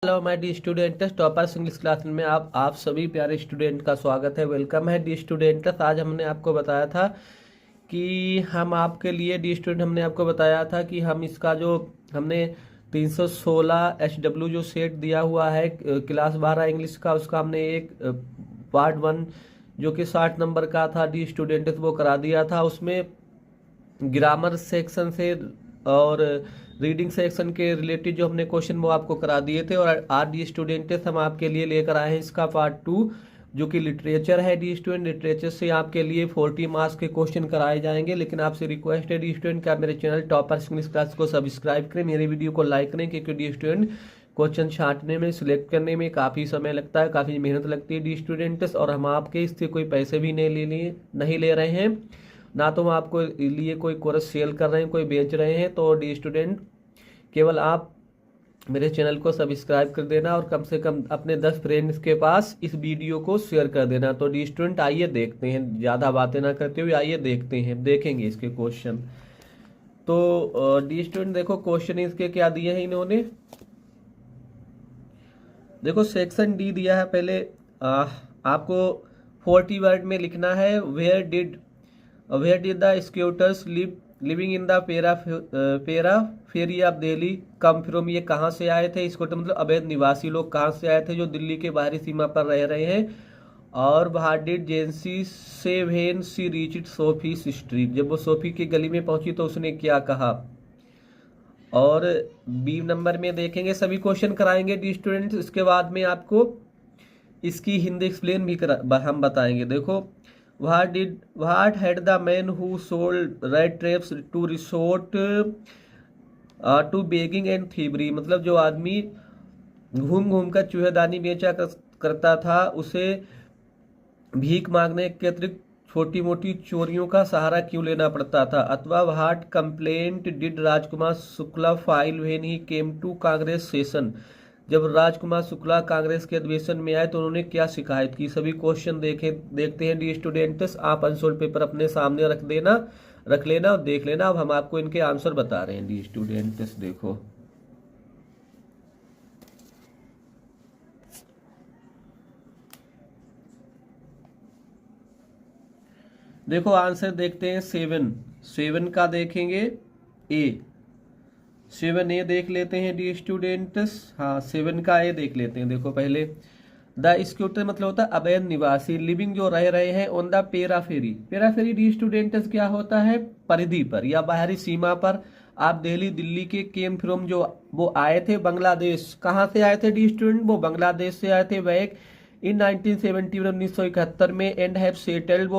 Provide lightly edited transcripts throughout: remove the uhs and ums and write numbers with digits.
Hello my D students, toppers English class में आप सभी प्यारे स्टूडेंट का स्वागत है। वेलकम है डी स्टूडेंट्स। आज हमने आपको बताया था कि हम आपके लिए डी स्टूडेंट हमने आपको बताया था कि हम इसका जो हमने 316 SW जो सेट दिया हुआ है क्लास 12 इंग्लिश का, उसका हमने एक पार्ट 1 जो कि 60 नंबर का था डी स्टूडेंट्स वो करा दिया था। उसमें ग्रामर सेक्शन से और रीडिंग सेक्शन के रिलेटेड जो हमने क्वेश्चन वो आपको करा दिए थे। और आज डी स्टूडेंट्स हम आपके लिए लेकर आए हैं इसका पार्ट 2 जो कि लिटरेचर है। डी स्टूडेंट लिटरेचर से आपके लिए 40 मार्क्स के क्वेश्चन कराए जाएंगे। लेकिन आपसे रिक्वेस्ट है डी स्टूडेंट कि आप मेरे चैनल टॉपर्स इंग्लिश क्लास को सब्सक्राइब करें, मेरे वीडियो को लाइक करें, क्योंकि डी स्टूडेंट क्वेश्चन छांटने में सिलेक्ट करने में काफ़ी समय लगता है, काफ़ी मेहनत लगती है डी स्टूडेंट्स। और हम आपके इससे कोई पैसे भी नहीं ले रहे हैं, ना तो हम आपको लिए कोई कोर्स सेल कर रहे हैं, कोई बेच रहे हैं। तो डी स्टूडेंट केवल आप मेरे चैनल को सब्सक्राइब कर देना और कम से कम अपने 10 फ्रेंड्स के पास इस वीडियो को शेयर कर देना। तो डी स्टूडेंट आइए देखते हैं, ज़्यादा बातें ना करते हुए आइए देखेंगे इसके क्वेश्चन। तो डी स्टूडेंट देखो क्वेश्चन इसके क्या दिए हैं इन्होंने। देखो सेक्शन डी दिया है। पहले आपको 40 वर्ड में लिखना है। Where did the squatters living in the periphery of Delhi come from. ये कहाँ से आए थे? स्कूटर मतलब अवैध निवासी लोग कहाँ से आए थे जो दिल्ली के बाहरी सीमा पर रह रहे हैं। और व्हाट डिड जेंसी से when she reached Sophie street. जब वो सोफी की गली में पहुंची तो उसने क्या कहा। और बी नंबर में देखेंगे, सभी क्वेश्चन कराएंगे डी स्टूडेंट्स। इसके बाद में आपको इसकी हिंदी एक्सप्लेन भी हम बताएंगे। देखो what had the man who sold rat traps to resort to begging and thievery। मतलब जो आदमी घूम घूम कर चूहेदानी बेचा करता था, उसे भीख मांगने के अतिरिक्त छोटी मोटी चोरियों का सहारा क्यों लेना पड़ता था। अथवा what complaint did Rajkumar Shukla file when he came to Congress session. जब राजकुमार शुक्ला कांग्रेस के अधिवेशन में आए तो उन्होंने क्या शिकायत की। सभी क्वेश्चन देखते हैं डी स्टूडेंट्स। आप अनसोल्ड पेपर अपने सामने रख लेना और देख लेना। अब हम आपको इनके आंसर बता रहे हैं डी स्टूडेंट्स। देखो आंसर देखते हैं। 7 का देखेंगे ए। 7A देख लेते हैं डी स्टूडेंट्स। हाँ 7 का ए देख लेते हैं। देखो पहले द स्कूटर मतलब होता है अवैध निवासी, लिविंग जो रह रहे हैं ऑन द पेराफेरी डी स्टूडेंट्स क्या होता है? परिधि पर या बाहरी सीमा पर। आप दिल्ली के केम फ्रॉम जो वो आए थे बांग्लादेश। कहाँ से आए थे डी स्टूडेंट? वो बांग्लादेश से आए थे बैक इन 1971 1971 में। एंड हैव सेटल्ड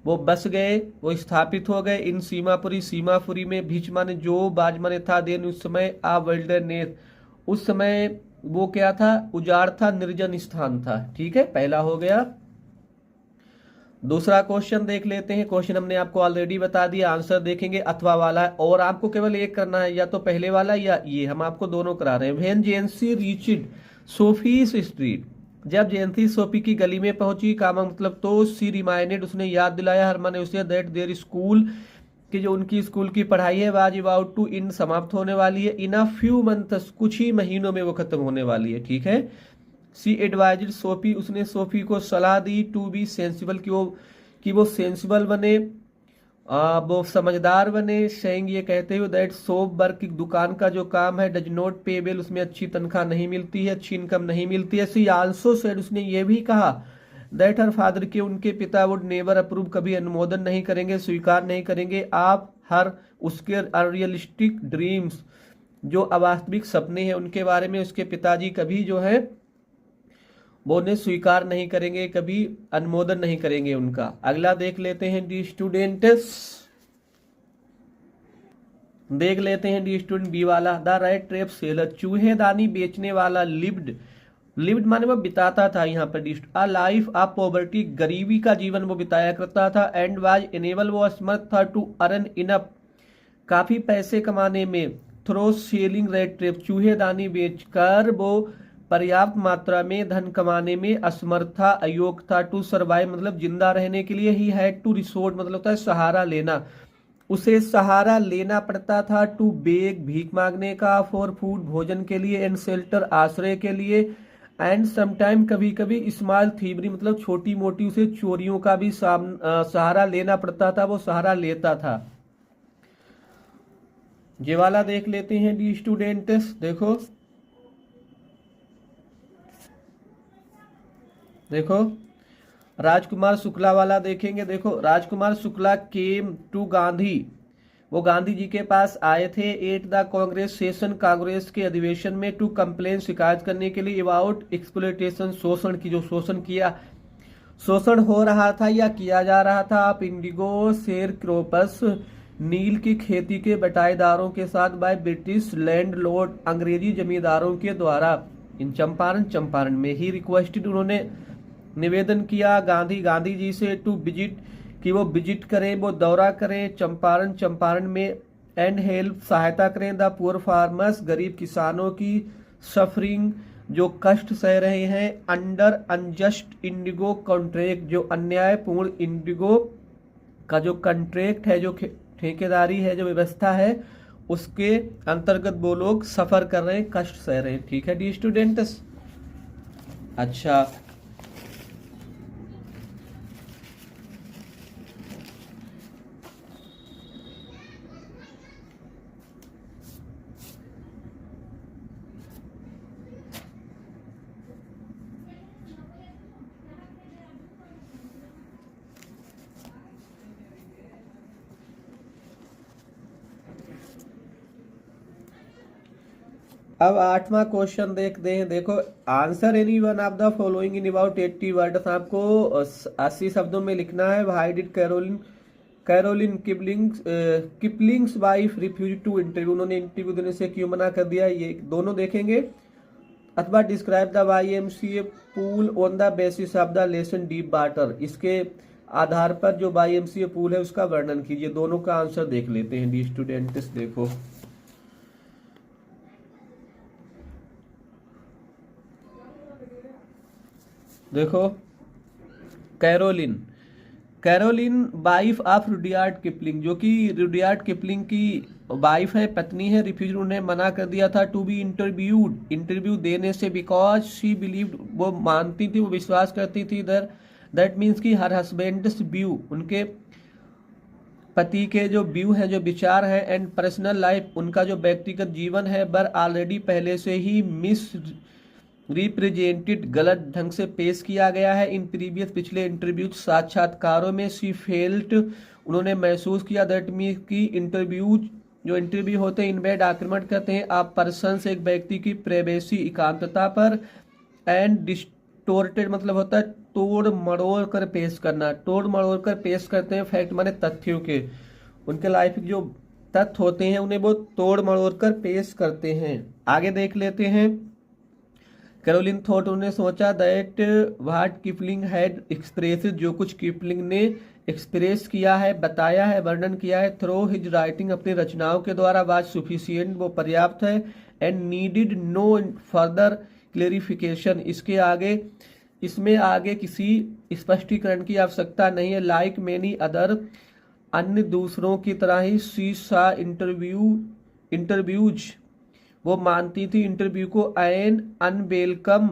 वो बस गए, वो स्थापित हो गए इन सीमापुरी में। भीच माने जो, बाज माने था, देन उस समय आ विल्डरनेस, उस समय वो क्या था? उजाड़ था, निर्जन स्थान था। ठीक है, पहला हो गया। दूसरा क्वेश्चन देख लेते हैं। क्वेश्चन हमने आपको ऑलरेडी बता दिया, आंसर देखेंगे अथवा वाला है। और आपको केवल एक करना है, या तो पहले वाला या ये, हम आपको दोनों करा रहे हैं। When JNC reached Sophie's street, जब जेएनसी सोफी की गली में पहुंची, कामा मतलब तो सी रिमाइंडेड उसने याद दिलाया, हर माने उसे दैट देयर स्कूल कि जो उनकी स्कूल की पढ़ाई है वाज अबाउट टू इन समाप्त होने वाली है। इन अ फ्यू मंथ्स कुछ ही महीनों में वो खत्म होने वाली है। ठीक है। सी एडवाइज्ड सोफी उसने सोफी को सलाह दी टू बी सेंसिबल कि वो सेंसिबल बने, वो समझदार बने। सेइंग ये कहते हुए दैट सोप वर्क की दुकान का जो काम है डज नॉट पे वेल उसमें अच्छी तनख्वाह नहीं मिलती है, अच्छी इनकम नहीं मिलती है। सी आल्सो सेड उसने ये भी कहा दैट हर फादर के उनके पिता वुड नेवर अप्रूव कभी अनुमोदन नहीं करेंगे, स्वीकार नहीं करेंगे आप हर उसके अनरियलिस्टिक ड्रीम्स जो अवास्तविक सपने हैं उनके बारे में उसके पिताजी कभी जो है वो उन्हें स्वीकार नहीं करेंगे, कभी अनुमोदन नहीं करेंगे उनका। अगला देख लेते हैं डी स्टूडेंट्स। देख लेते हैं डी स्टूडेंट बी वाला। द राइट ट्रैप सेलर चूहेदानी बेचने वाला लिव्ड माने वो बिताता था यहाँ पर D a life of poverty गरीबी का जीवन वो बिताया करता था। एंड वाज एनेबल वो असमर्थ था टू अर्न इनफ काफी पैसे कमाने में। थ्रो सेलिंग रेड ट्रैप चूहेदानी बेचकर वो पर्याप्त मात्रा में धन कमाने में असमर्थ था, अयोग्य था। टू सर्वाइव मतलब जिंदा रहने के लिए ही हैड टू रिसोर्ट मतलब होता है सहारा लेना। उसे सहारा लेना पड़ता था, टू बेग भीख मांगने का, फॉर फूड भोजन के लिए, एंड शेल्टर आश्रय के लिए, एंड समटाइम कभी कभी स्मॉल थीवरी मतलब छोटी मोटी उसे चोरियों का भी सहारा लेना पड़ता था, वो सहारा लेता था। ये वाला देख लेते हैं डी स्टूडेंट्स। देखो देखो राजकुमार शुक्ला वाला देखेंगे। देखो राजकुमार शुक्ला केम टू गांधी, वो गांधी जी के पास आए थे at the Congress session, Congress के अधिवेशन में, टू कंप्लेन शिकायत करने के लिए, अबाउट एक्सप्लोइटेशन शोषण की, जो शोषण हो रहा था या किया जा रहा था, आप इंडिगो शेर क्रोपस नील की खेती के बटाईदारों के साथ, बाय ब्रिटिश लैंडलॉर्ड अंग्रेजी जमींदारों के द्वारा इन चंपारण में ही, रिक्वेस्टेड उन्होंने निवेदन किया गांधी जी से, टू विजिट कि वो विजिट करें, वो दौरा करें चंपारण में, एंड हेल्प सहायता करें, द पुअर फार्मर्स गरीब किसानों की, सफरिंग जो कष्ट सह रहे हैं, अंडर अनजस्ट इंडिगो कॉन्ट्रैक्ट जो अन्यायपूर्ण इंडिगो का जो कॉन्ट्रैक्ट है, जो ठेकेदारी है, जो व्यवस्था है, उसके अंतर्गत वो लोग सफर कर रहे हैं, कष्ट सह रहे हैं। ठीक है डी स्टूडेंट्स। अच्छा अब 8वां क्वेश्चन देखते हैं। देखो answer any one of the following in about 80 words, आपको 80 शब्दों में लिखना है। Why did Caroline Kipling's wife refuse to interview, उन्होंने इंटरव्यू देने से क्यों मना कर दिया, ये दोनों देखेंगे। अथवा describe the YMCA pool on the basis of the lesson deep water, इसके आधार पर जो YMCA पूल है उसका वर्णन कीजिए। दोनों का आंसर देख लेते हैं डी स्टूडेंट्स। देखो देखो Caroline wife of Rudyard Kipling, जो कि रुडियार्ड किपलिंग की वाइफ है, पत्नी है, रिफ्यूज उन्हें मना कर दिया था टू बी इंटरव्यू देने से, बिकॉज शी बिलीव्ड वो मानती थी, वो विश्वास करती थी, दैट मीन्स की हर हस्बैंड्स व्यू, उनके पति के जो व्यू है, जो विचार है, एंड पर्सनल लाइफ, उनका जो व्यक्तिगत जीवन है, बर ऑलरेडी पहले से ही मिस रिप्रेजेंटेड गलत ढंग से पेश किया गया है इन प्रीवियस पिछले इंटरव्यू साक्षात्कारों में। सी फेल्ट उन्होंने महसूस किया, दैट मीन की जो इंटरव्यू होते हैं इनवेड आक्रमण करते हैं आप पर्सन से, एक व्यक्ति की प्राइवेसी एकांतता पर, एंड डिस्टोर्टेड मतलब होता है तोड़ मड़ोड़ कर पेश करना, तोड़ मड़ोड़ कर पेश करते हैं, फैक्ट माने तथ्यों के, उनके लाइफ जो तथ्य होते हैं उन्हें वो तोड़ मड़ोड़ कर पेश करते हैं। आगे देख लेते हैं। कैरोलिन थॉट, उन्होंने सोचा, that what Kipling had expressed, जो कुछ किपलिंग ने एक्सप्रेस किया है, बताया है, वर्णन किया है, थ्रो हिज राइटिंग अपनी रचनाओं के द्वारा, वाज सफिशिएंट वो पर्याप्त है, and needed no further clarification इसमें आगे किसी स्पष्टीकरण की आवश्यकता नहीं है। लाइक मेनी अदर अन्य दूसरों की तरह ही शी सा इंटरव्यूज वो मानती थी इंटरव्यू को an unwelcome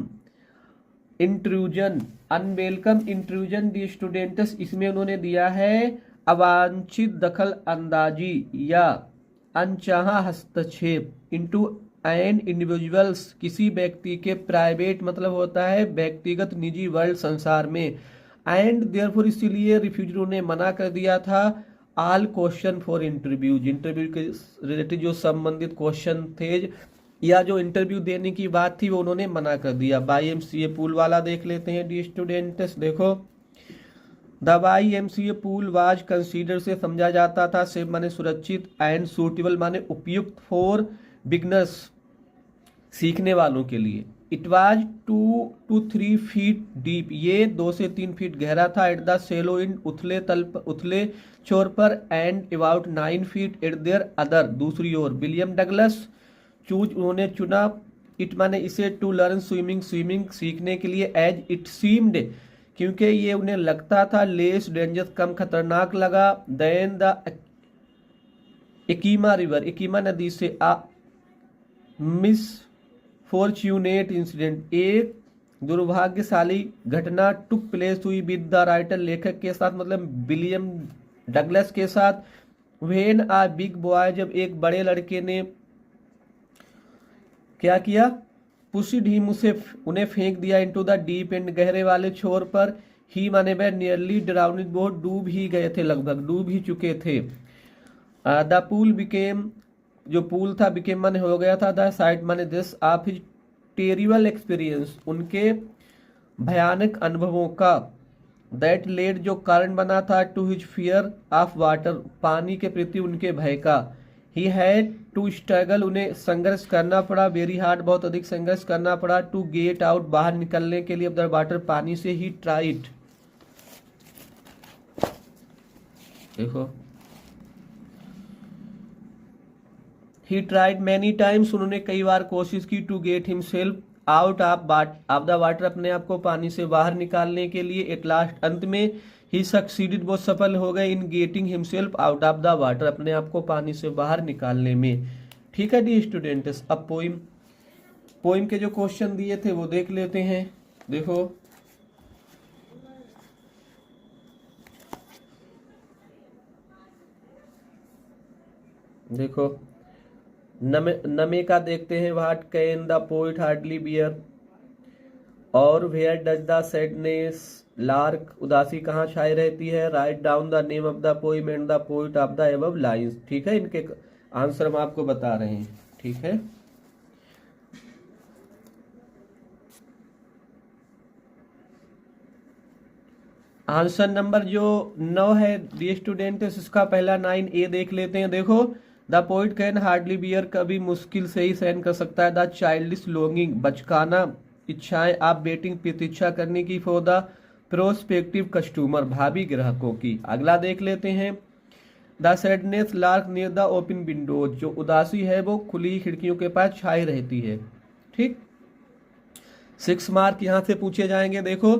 intrusion the students, इसमें उन्होंने दिया है अवांछित दखल अंदाजी या अनचाहा हस्तक्षेप, इनटू एन इंडिविजुअल्स किसी व्यक्ति के प्राइवेट मतलब होता है व्यक्तिगत निजी वर्ल्ड संसार में, एंड देयरफॉर इसीलिए रिफ्यूजर ने मना कर दिया था ऑल क्वेश्चन फॉर इंटरव्यू के रिलेटेड जो संबंधित क्वेश्चन थे या जो इंटरव्यू देने की बात थी वो उन्होंने मना कर दिया। YMCA पूल वाला देख लेते हैं डी स्टूडेंट्स। देखो the YMCA pool was consider से समझा जाता था, सेफ माने सुरक्षित, एंड सूटेबल माने उपयुक्त, फॉर बिगनर्स सीखने वालों के लिए। It was 2 to 3 feet deep, ये 2 से 3 फीट गहरा था, एट द सेलो इन उथले छोर पर, and about 9 feet eight there other दूसरी ओर। विलियम डगलस उन्होंने चुना इट माने इसे, टू लर्न स्विमिंग सीखने के लिए, एज इट सीम्ड क्योंकि ये उन्हें लगता था, लेस डेंजरस कम खतरनाक लगा, देन द एकीमा रिवर, एकीमा नदी से मिस फॉर्च्यूनेट इंसिडेंट, एक दुर्भाग्यशाली घटना टुक प्लेस हुई विद द राइटर, लेखक के साथ, मतलब विलियम डगलस के साथ। व्हेन आ बिग बॉय, जब एक बड़े लड़के ने क्या किया, पुशिड हिम, उसे उन्हें फेंक दिया, इनटू द डीप एंड, गहरे वाले छोर पर। ही माने वह नियरली ड्राउन्ड, वो डूब ही गए थे, लगभग डूब ही चुके थे। द पूल बिकेम, जो पूल था, बिकेम माने हो गया था, द साइट माने this of his terrible experience, उनके भयानक अनुभवों का। दैट लेड, जो कारण बना था, to his fear of water, पानी के प्रति उनके भय का। ही हैड टू स्ट्रगल, उन्हें संघर्ष करना पड़ा, वेरी हार्ड, बहुत अधिक संघर्ष करना पड़ा, टू गेट आउट, बाहर निकलने के लिए, ऑफ द वाटर, पानी से। ही ट्राइड, देखो, ही ट्राइड मैनी टाइम्स, उन्होंने कई बार कोशिश की, to get himself out of the water, अपने आप को पानी से बाहर निकालने के लिए। एट लास्ट, अंत में, ही सक्सीडेड, वो सफल हो गए, in getting himself out of the water, अपने आप को पानी से बाहर निकालने में। ठीक है डी स्टूडेंट्स, अब पोइम के जो क्वेश्चन दिए थे वो देख लेते हैं। देखो, नमे का देखते हैं। What can the poet hardly bear, और where does the sadness lark, उदासी कहाँ छाई रहती है। Write down the name of the poem and the poet of the above lines. ठीक है, इनके आंसर हम आपको बता रहे हैं। ठीक है, आंसर नंबर जो 9 है डी स्टूडेंट, इसका पहला 9A देख लेते हैं। देखो, the poet can hardly bear, कभी मुश्किल से ही सहन कर सकता है। द चाइल्डिश लॉन्गिंग, बचकाना इच्छाएं, आप बेटिंग प्रतीक्षा करने की, फॉर द प्रोस्पेक्टिव कस्टमर, भावी ग्राहकों की। अगला देख लेते हैं। The sadness lark near the open Windows, जो उदासी है वो खुली खिड़कियों के पास छाई रहती है। ठीक, 6 मार्क यहाँ से पूछे जाएंगे। देखो,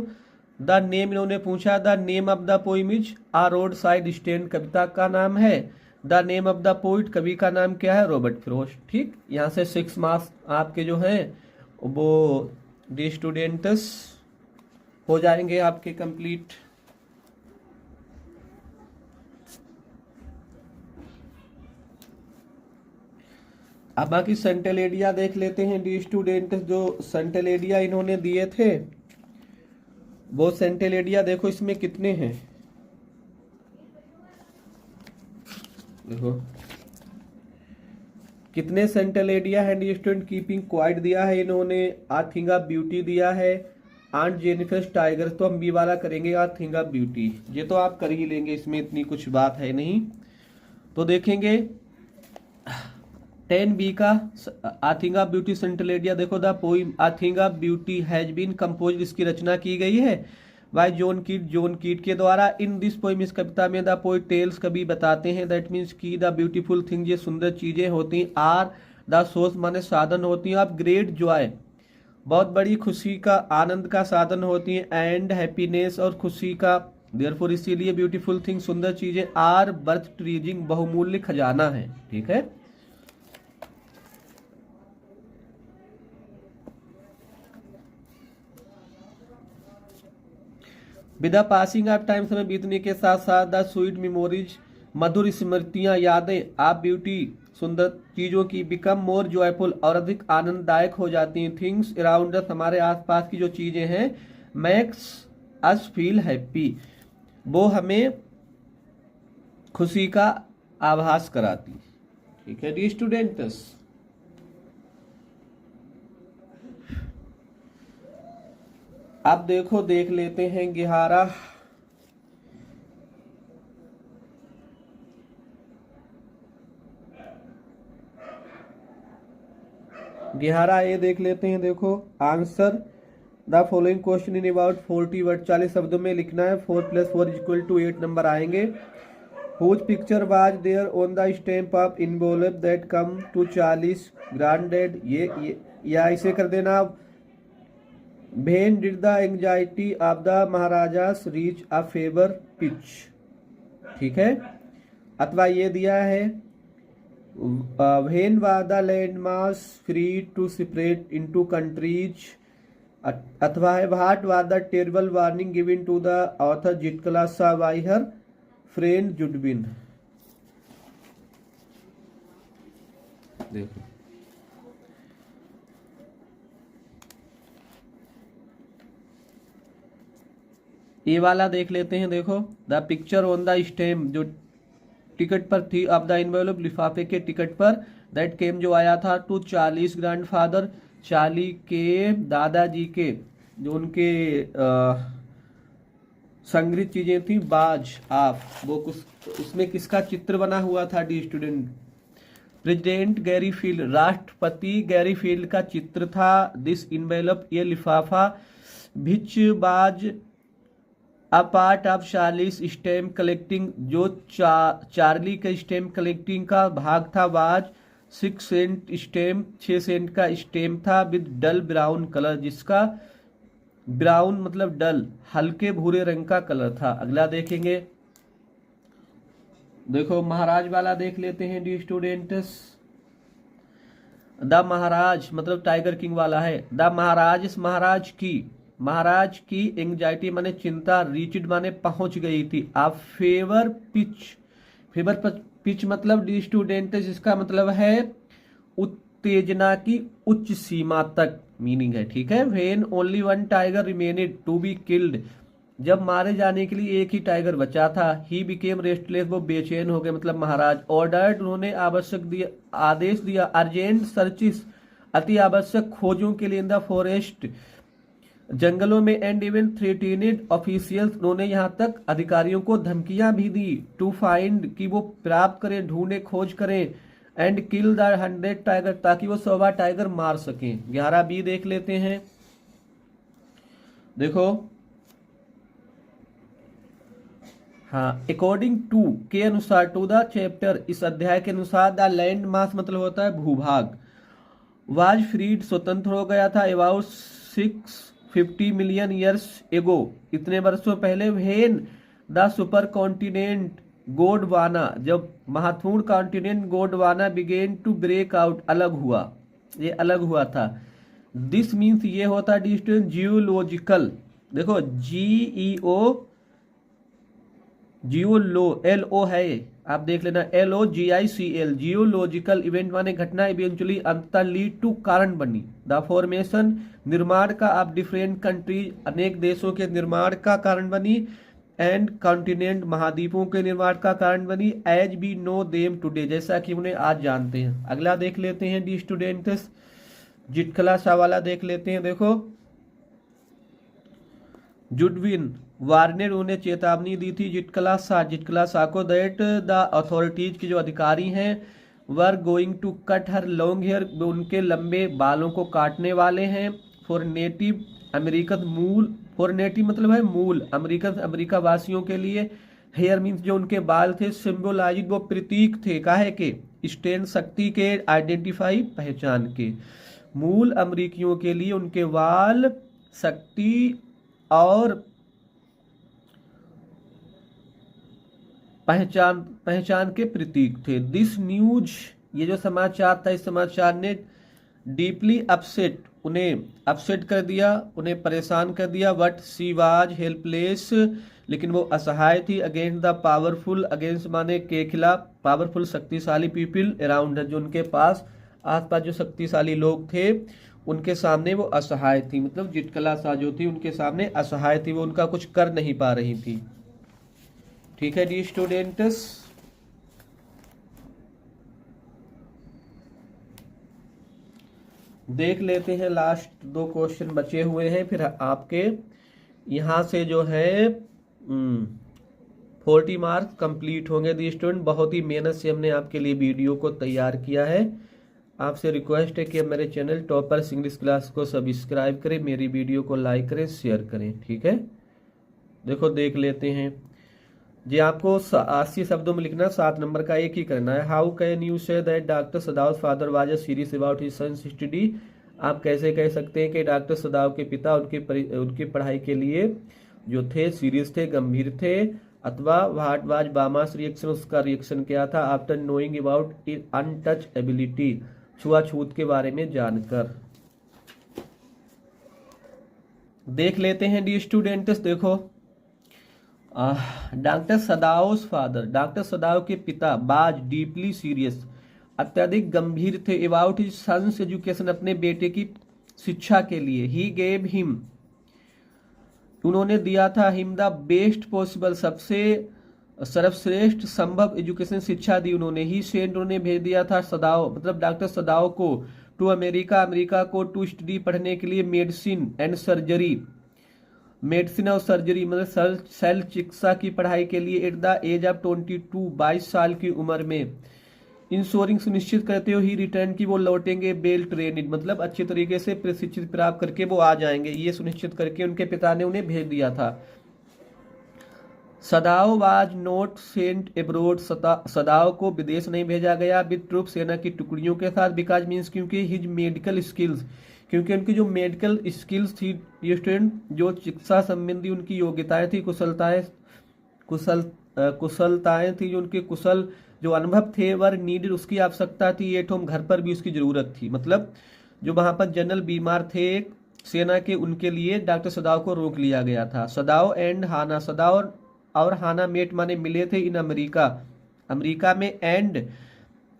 द नेम इन्होंने पूछा, the name of the poem is a roadside stand, कविता का नाम है। The name of the poet, कवि का नाम क्या है, रॉबर्ट फ्रॉस्ट। ठीक, यहाँ से 6 मार्क्स आपके जो हैं वो डी स्टूडेंट्स हो जाएंगे आपके कंप्लीट। अब बाकी सेंटेलेडिया देख लेते हैं डी स्टूडेंट। जो सेंटेलेडिया इन्होंने दिए थे वो सेंटेलेडिया देखो इसमें कितने हैं। देखो कितने सेंटेलेडिया है डी स्टूडेंट। कीपिंग क्वाइट दिया है इन्होंने, आ थिंग ऑफ ब्यूटी दिया है, आंट जेनिफर टाइगर, तो हम बी वाला करेंगे, आ थिंग ऑफ ब्यूटी। ये तो आप कर ही लेंगे, इसमें इतनी कुछ बात है नहीं। तो देखेंगे 10B का आ थिंग ऑफ ब्यूटी सेंटेलेडिया। देखो, the poem a thing of beauty has been compose, इसकी रचना की गई है बाय जॉन कीट के द्वारा। इन दिस पोइम, इस कविता में द पोइट टेल्स, कवि बताते हैं, दैट मीन्स की द ब्यूटीफुल थिंग, ये सुंदर चीजें होती, आर द सोर्स माने साधन होती हैं, ऑफ ग्रेट जॉय, बहुत बड़ी खुशी का, आनंद का साधन होती हैं, एंड हैप्पीनेस, और खुशी का। देयरफॉर, इसीलिए ब्यूटीफुल थिंग, सुंदर चीजें, आर बर्थ ट्रीजिंग, बहुमूल्य खजाना है। ठीक है, with the passing of time, समय बीतने के साथ साथ, द स्वीट मेमोरीज, मधुर स्मृतियां, यादें, आप ब्यूटी, सुंदर चीजों की, बिकम मोर जॉयफुल, और अधिक आनंददायक हो जाती हैं। थिंग्स अराउंड अस, हमारे आसपास की जो चीजें हैं, मेक्स अस फील हैप्पी, वो हमें खुशी का आभास कराती। ठीक है डी स्टूडेंट्स, अब देखो देख लेते हैं 11A देख लेते हैं। देखो, answer the following question in about 40 word, 40 शब्दों में लिखना है। 4 + 4 = 8 नंबर आएंगे। Whose picture was there on the stamp of involve that come to 40 granted, ये या इसे कर देना। When did the anxiety of the महाराजास reach a fever pitch? ठीक है, अथवा ये दिया है when were the land mass free to separate into countries, अथवा है what were the terrible warning given to the author Zitkala Sa by her friend Judewin. देखो ये वाला देख लेते हैं। देखो the picture on the stamp जो टिकट पर थी, ऑफ द एनवेलप लिफाफे के टिकट पर, दैट केम जो आया था टू चार्लीज ग्रैंडफादर, चार्ली के दादाजी के जो उनके संग्रहित चीजें थी, बाज ऑफ, वो कुछ उसमें किसका चित्र बना हुआ था डी स्टूडेंट? प्रेसिडेंट गैरी फील्ड, राष्ट्रपति गैरी फील्ड का चित्र था। दिस इनवेलप, ये लिफाफा, which was a part of Charlie's stamp collecting, जो चार्ली के स्टैम्प कलेक्टिंग का भाग था, वाज 6 सेंट स्टैम्प, 6 सेंट का स्टैम्प था, विद डल ब्राउन कलर, जिसका ब्राउन मतलब डल, हल्के भूरे रंग का कलर था। अगला देखेंगे, देखो महाराज वाला देख लेते हैं डी स्टूडेंट्स। द महाराज मतलब टाइगर किंग वाला है। द महाराज की एंग्जाइटी माने चिंता, रीचड माने पहुंच गई थी, आप फेवर पिच मतलब डी स्टूडेंट जिसका मतलब है उत्तेजना की उच्च सीमा तक मीनिंग है, ठीक है। When only one tiger remained to be killed, जब मारे जाने के लिए एक ही टाइगर बचा था, ही बिकेम रेस्टलेस, वो बेचैन हो गए मतलब महाराज। ऑर्डर्ड, उन्होंने आदेश दिया, अर्जेंट सर्चिस, अति आवश्यक खोजों के लिए, इन द फॉरेस्ट, जंगलों में, एंड इवन थ्रेटेनेड ऑफिशियल्स, उन्होंने यहां तक अधिकारियों को धमकियां भी दी, टू फाइंड, कि वो प्राप्त करें, ढूंढे, खोज करें, एंड किल द 100 टाइगर, ताकि वो 100 टाइगर मार सकें। 11B देख लेते हैं। देखो हाँ, अकॉर्डिंग टू के अनुसार, टू द चैप्टर, इस अध्याय के अनुसार, द लैंड मास मतलब होता है भूभाग, वाज फ्रीड, स्वतंत्र हो गया था, अबाउट 650 मिलियन ईयर्स एगो, इतने वर्षों पहले, when the supercontinent Gondwana, जब महत्वपूर्ण continent Gondwana began to break out, अलग हुआ, ये अलग हुआ था। दिस मीन्स ये होता है डिस्टेंस जियोलॉजिकल, देखो जियोलो LO है, आप देख लेना, LOGICL, जियोलॉजिकल इवेंट माने घटना, इवेंचुअली अंततः लीड टू कारण बनी, द फॉर्मेशन निर्माण का, ऑफ डिफरेंट कंट्रीज, अनेक देशों के निर्माण का कारण बनी, एंड कॉन्टिनेंट महाद्वीपों के निर्माण का कारण बनी, as we know them today, जैसा कि उन्हें आज जानते हैं। अगला देख लेते हैं डी स्टूडेंट्स, जितकला शाह वाला देख लेते हैं। देखो जुडविन वार्नेर, उन्हें चेतावनी दी थी जितकला शाह को, दैट द अथॉरिटीज के जो अधिकारी हैं, were going to cut her long hair, उनके लंबे बालों को काटने वाले हैं, फॉर नेटिव अमेरिकन मूल, फॉर नेटिव मतलब है मूल, अमेरिका वासियों के लिए, हेयर मीन्स जो उनके बाल थे, सिंबोलाइज वो प्रतीक थे, काहे के, स्टैंड शक्ति के, आइडेंटिफाई पहचान के, मूल अमेरिकियों के लिए उनके बाल शक्ति और पहचान के प्रतीक थे। दिस न्यूज, ये जो समाचार था, इस समाचार ने डीपली अपसेट, उन्हें अपसेट कर दिया, उन्हें परेशान कर दिया, बट शी वाज हेल्पलेस, लेकिन वो असहाय थी, अगेंस्ट द पावरफुल, अगेंस्ट माने के खिलाफ, पावरफुल शक्तिशाली पीपल अराउंड, जो उनके पास आसपास जो शक्तिशाली लोग थे उनके सामने वो असहाय थी, मतलब जितकला शाह जो थी उनके सामने असहाय थी, वो उनका कुछ कर नहीं पा रही थी, ठीक है डी स्टूडेंट्स। देख लेते हैं, लास्ट 2 क्वेश्चन बचे हुए हैं, फिर आपके यहां से जो है 40 मार्क्स कंप्लीट होंगे दी स्टूडेंट। बहुत ही मेहनत से हमने आपके लिए वीडियो को तैयार किया है। आपसे रिक्वेस्ट है कि मेरे चैनल टॉपर्स इंग्लिश क्लास को सब्सक्राइब करें, मेरी वीडियो को लाइक करें, शेयर करें, ठीक है। देखो देख लेते हैं जी, आपको 80 शब्दों में लिखना, 7 नंबर का एक ही करना है। How can you say that doctor सदाव father was a serious about his son's study, आप कैसे कह सकते हैं कि डॉक्टर सदाव के पिता उनकी पढ़ाई के लिए जो थे सीरियस थे, गंभीर थे। अथवा व्हाट वाज बामास रिएक्शन, उसका रिएक्शन क्या था आफ्टर नोइंग अबाउट अनटचेबिलिटी, छुआछूत के बारे में जानकर। देख लेते हैं डी स्टूडेंट्स। देखो डॉक्टर सदाओस फादर, डॉक्टर सदाओ के पिता बाज डीपली सीरियस, अत्यधिक गंभीर थे अबाउट हिज सन्स एजुकेशन, अपने बेटे की शिक्षा के लिए। ही गेव हिम, उन्होंने दिया था हिम द बेस्ट पॉसिबल, सबसे सर्वश्रेष्ठ संभव एजुकेशन, शिक्षा दी उन्होंने। ही सेंट, उन्होंने भेज दिया था सदाओ मतलब डॉक्टर सदाओ को टू अमेरिका, अमेरिका को टू स्टडी, पढ़ने के लिए मेडिसिन एंड सर्जरी, मेडिसिन और सर्जरी मतलब शल्य चिकित्सा की पढ़ाई के लिए एट द एज ऑफ 22, 22 साल की उम्र में। इंश्योरिंग, सुनिश्चित करते हो ही रिटर्न की वो लौटेंगे, बेल ट्रेनिड मतलब अच्छे तरीके से प्रशिक्षित प्राप्त करके वो आ जाएंगे, ये सुनिश्चित करके उनके पिता ने उन्हें भेज दिया था। सदाओ वाज नोट सेंट एब्रोड, सदाओ को विदेश नहीं भेजा गया विद ट्रूप, सेना की टुकड़ियों के साथ। बिकॉज मीन्स क्योंकि हिज मेडिकल स्किल्स, क्योंकि उनकी जो मेडिकल स्किल्स थी ये स्टूडेंट, जो चिकित्सा संबंधी उनकी योग्यताएं थी, कुशलताएं थी, जो उनके कुशल जो अनुभव थे वर नीडेड, उसकी आवश्यकता थी। एट होम, घर पर भी उसकी जरूरत थी। मतलब जो वहां पर जनरल बीमार थे सेना के, उनके लिए डॉक्टर सदाओ को रोक लिया गया था। सदाओ एंड हाना, सदाओ और हाना मेट माने मिले थे इन अमेरिका, अमेरिका में। एंड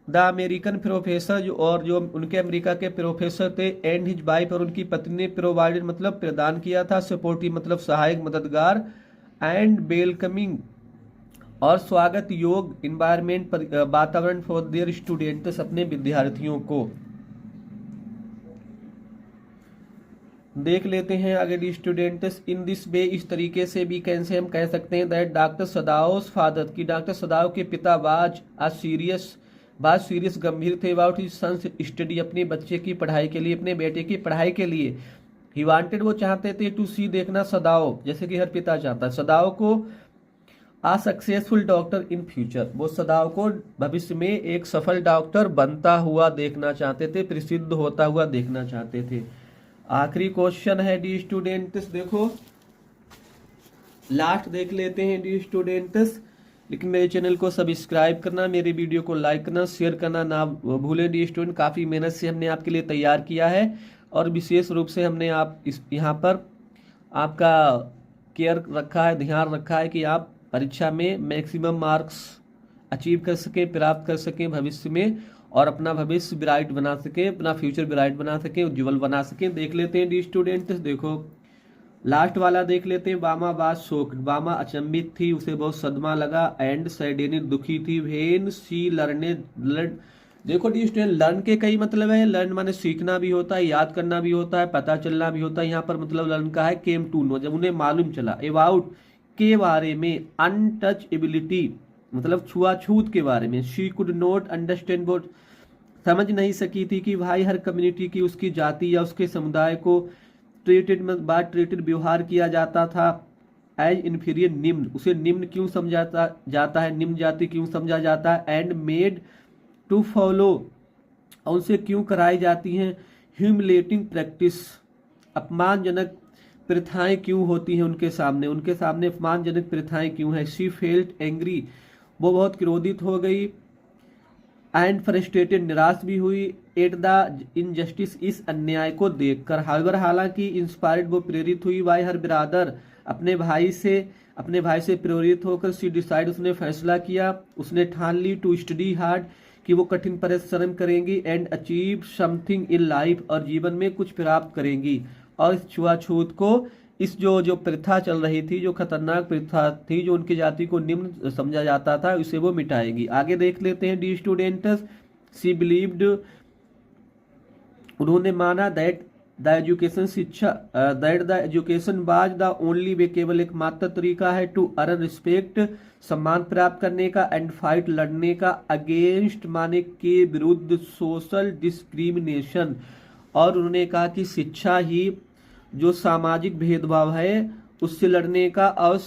द अमेरिकन प्रोफेसर, जो उनके अमेरिका के प्रोफेसर थे, एंड हिज वाइफ, और उनकी पत्नी ने प्रोवाइडेड मतलब प्रदान किया था, सपोर्टिव मतलब सहायक मददगार, एंड वेलकमिंग और स्वागत योग इन्वायरमेंट वातावरण फॉर देयर स्टूडेंट्स, अपने विद्यार्थियों को। देख लेते हैं आगे D students. In this way, इस तरीके से भी कैसे हम कह सकते हैं दैट डॉक्टर सदाओस फादर, की डॉक्टर सदाओ के पिता बाज सीरियस गंभीर थे अबाउट हिज सन्स स्टडी, अपने बच्चे की पढ़ाई के लिए, अपने बेटे की पढ़ाई के लिए। ही वांटेड, वो चाहते थे टू सी, देखना सदाओ, जैसे कि हर पिता चाहता है सदाओ को आ सक्सेसफुल डॉक्टर इन फ्यूचर, वो सदाओ को भविष्य में एक सफल डॉक्टर बनता हुआ देखना चाहते थे, प्रसिद्ध होता हुआ देखना चाहते थे। आखिरी क्वेश्चन है डी स्टूडेंट्स, देखो लास्ट देख लेते हैं डी स्टूडेंट्स। लेकिन मेरे चैनल को सब्सक्राइब करना, मेरे वीडियो को लाइक करना, शेयर करना ना भूले डी स्टूडेंट। काफ़ी मेहनत से हमने आपके लिए तैयार किया है और विशेष रूप से हमने यहाँ पर आपका केयर रखा है, ध्यान रखा है कि आप परीक्षा में मैक्सिमम मार्क्स अचीव कर सकें, प्राप्त कर सकें भविष्य में, और अपना भविष्य ब्राइट बना सकें, अपना फ्यूचर ब्राइट बना सकें, उज्ज्वल बना सकें। देख लेते हैं डी स्टूडेंट्स, देखो लास्ट वाला देख लेते हैं। बामा वाज शोक्ड, बामा अचंभित थी, उसे बहुत सदमा लगा। एंड सैडेनिड, दुखी थी। व्हेन शी लर्न, देखो डी स्टूडेंट लर्न के कई मतलब है। लर्न माने सीखना भी होता है, याद करना भी होता है, पता चलना भी होता है। यहाँ पर मतलब लर्न का है केम टू नो, जब उन्हें मालूम चला। अबाउट, के बारे में। अनटचेबिलिटी मतलब छुआछूत के बारे में। She could not understand boat, समझ नहीं सकी थी कि भाई हर कम्युनिटी की उसकी जाति या उसके समुदाय को ट्रीटेड व्यवहार किया जाता था एज इन्फीरियर, निम्न, उसे निम्न क्यों समझा जाता है, निम्न जाति क्यों समझा जाता है। एंड मेड टू फॉलो, उनसे क्यों कराई जाती हैं ह्यूमिलेटिंग प्रैक्टिस, अपमानजनक प्रथाएं क्यों होती हैं उनके सामने अपमानजनक प्रथाएं क्यों है। शी फेल्ट एंग्री, वो बहुत क्रोधित हो गई। एंड फ्रस्ट्रेटेड, निराश भी हुई। एट द इनजस्टिस, इस अन्याय को देखकर। हाउएवर, हालांकि। इंस्पायर्ड, वो प्रेरित हुई। बाय हर ब्रदर, अपने भाई से प्रेरित होकर। शी डिसाइड, उसने फैसला किया, उसने ठान ली। टू स्टडी हार्ड, कि वो कठिन परिश्रम करेंगी। And achieve something in life, और जीवन में कुछ प्राप्त करेंगी। और इस छुआछूत को, इस जो प्रथा चल रही थी, जो खतरनाक प्रथा थी, जो उनकी जाति को निम्न समझा जाता था, उसे वो मिटाएगी। आगे देख लेते हैं डी स्टूडेंट्स। सी बिलीव्ड, उन्होंने माना दैट द एजुकेशन, शिक्षा, that the education was the only way, केवल एकमात्र तरीका है टू अर्न रिस्पेक्ट, सम्मान प्राप्त करने का। एंड फाइट, लड़ने का। अगेंस्ट माने के विरुद्ध। सोशल डिस्क्रिमिनेशन, और उन्होंने कहा कि शिक्षा ही जो सामाजिक भेदभाव है उससे लड़ने का, और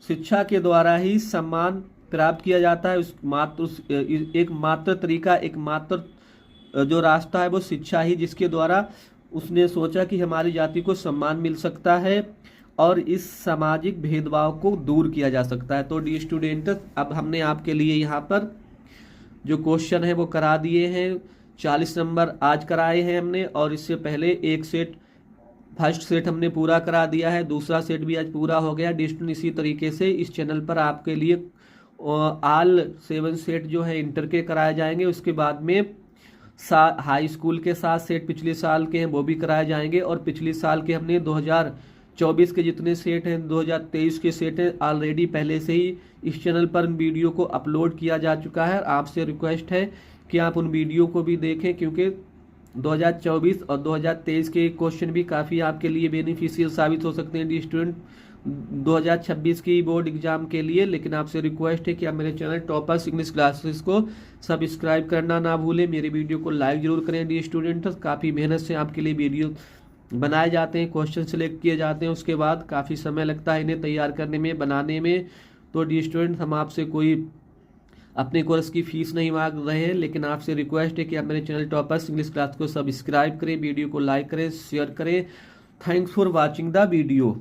शिक्षा के द्वारा ही सम्मान प्राप्त किया जाता है। एक मात्र तरीका, एक मात्र जो रास्ता है वो शिक्षा ही, जिसके द्वारा उसने सोचा कि हमारी जाति को सम्मान मिल सकता है। और इस सामाजिक भेदभाव को दूर किया जा सकता है। तो डी स्टूडेंट, अब हमने आपके लिए यहाँ पर जो क्वेश्चन है वो करा दिए हैं। 40 नंबर आज कराए हैं हमने, और इससे पहले एक सेट, फर्स्ट सेट हमने पूरा करा दिया है, दूसरा सेट भी आज पूरा हो गया। डी स्टूडेंट, इसी तरीके से इस चैनल पर आपके लिए ऑल 7 सेट जो है इंटर के कराए जाएंगे। उसके बाद में हाई स्कूल के 7 सेट पिछले साल के हैं वो भी कराए जाएंगे, और पिछले साल के हमने 2024 के जितने सेट हैं, 2023 के सेट हैं, ऑलरेडी पहले से ही इस चैनल पर उन वीडियो को अपलोड किया जा चुका है। आपसे रिक्वेस्ट है कि आप उन वीडियो को भी देखें, क्योंकि 2024 और 2023 के क्वेश्चन भी काफ़ी आपके लिए बेनिफिशियल साबित हो सकते हैं डी स्टूडेंट 2026 की बोर्ड एग्जाम के लिए। लेकिन आपसे रिक्वेस्ट है कि आप मेरे चैनल टॉपर्स इंग्लिश क्लासेस को सब्सक्राइब करना ना भूलें, मेरी वीडियो को लाइक जरूर करें डी स्टूडेंट। काफ़ी मेहनत से आपके लिए वीडियो बनाए जाते हैं, क्वेश्चन सेलेक्ट किए जाते हैं, उसके बाद काफ़ी समय लगता है इन्हें तैयार करने में, बनाने में। तो डी स्टूडेंट, हम आपसे कोई अपने कोर्स की फीस नहीं मांग रहे हैं, लेकिन आपसे रिक्वेस्ट है कि आप मेरे चैनल टॉपर्स इंग्लिश क्लास को सब्सक्राइब करें, वीडियो को लाइक करें, शेयर करें। Thanks for watching the video.